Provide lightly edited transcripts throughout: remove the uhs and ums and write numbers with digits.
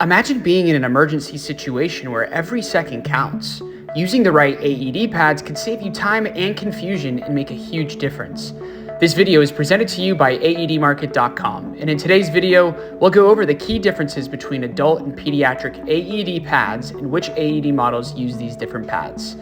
Imagine being in an emergency situation where every second counts. Using the right AED pads can save you time and confusion and make a huge difference. This video is presented to you by AEDmarket.com, and in today's video, we'll go over the key differences between adult and pediatric AED pads and which AED models use these different pads.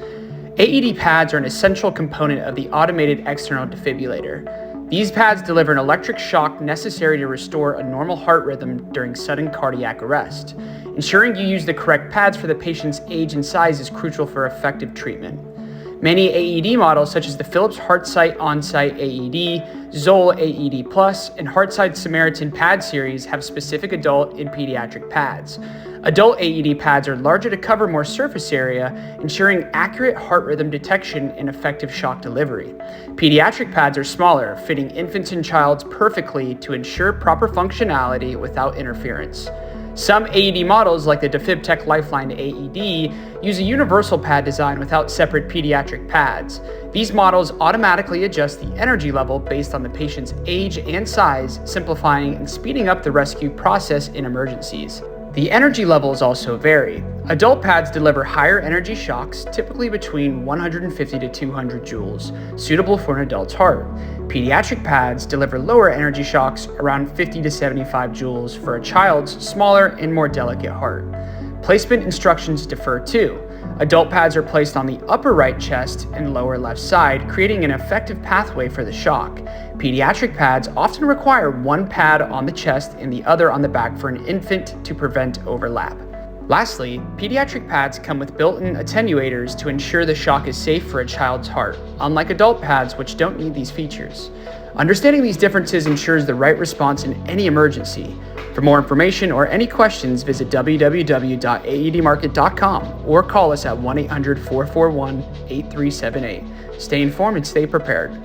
AED pads are an essential component of the automated external defibrillator. These pads deliver an electric shock necessary to restore a normal heart rhythm during sudden cardiac arrest. Ensuring you use the correct pads for the patient's age and size is crucial for effective treatment. Many AED models, such as the Philips HeartStart OnSite AED, ZOLL AED Plus, and HeartSite Samaritan pad series have specific adult and pediatric pads. Adult AED pads are larger to cover more surface area, ensuring accurate heart rhythm detection and effective shock delivery. Pediatric pads are smaller, fitting infants and childs perfectly to ensure proper functionality without interference. Some AED models, like the Defibtech Lifeline AED, use a universal pad design without separate pediatric pads. These models automatically adjust the energy level based on the patient's age and size, simplifying and speeding up the rescue process in emergencies. The energy levels also vary. Adult pads deliver higher energy shocks, typically between 150 to 200 joules, suitable for an adult's heart. Pediatric pads deliver lower energy shocks, around 50 to 75 joules, for a child's smaller and more delicate heart. Placement instructions differ too. Adult pads are placed on the upper right chest and lower left side, creating an effective pathway for the shock. Pediatric pads often require one pad on the chest and the other on the back for an infant to prevent overlap. Lastly, pediatric pads come with built-in attenuators to ensure the shock is safe for a child's heart, unlike adult pads which don't need these features. Understanding these differences ensures the right response in any emergency. For more information or any questions, visit www.aedmarket.com or call us at 1-800-441-8378. Stay informed and stay prepared.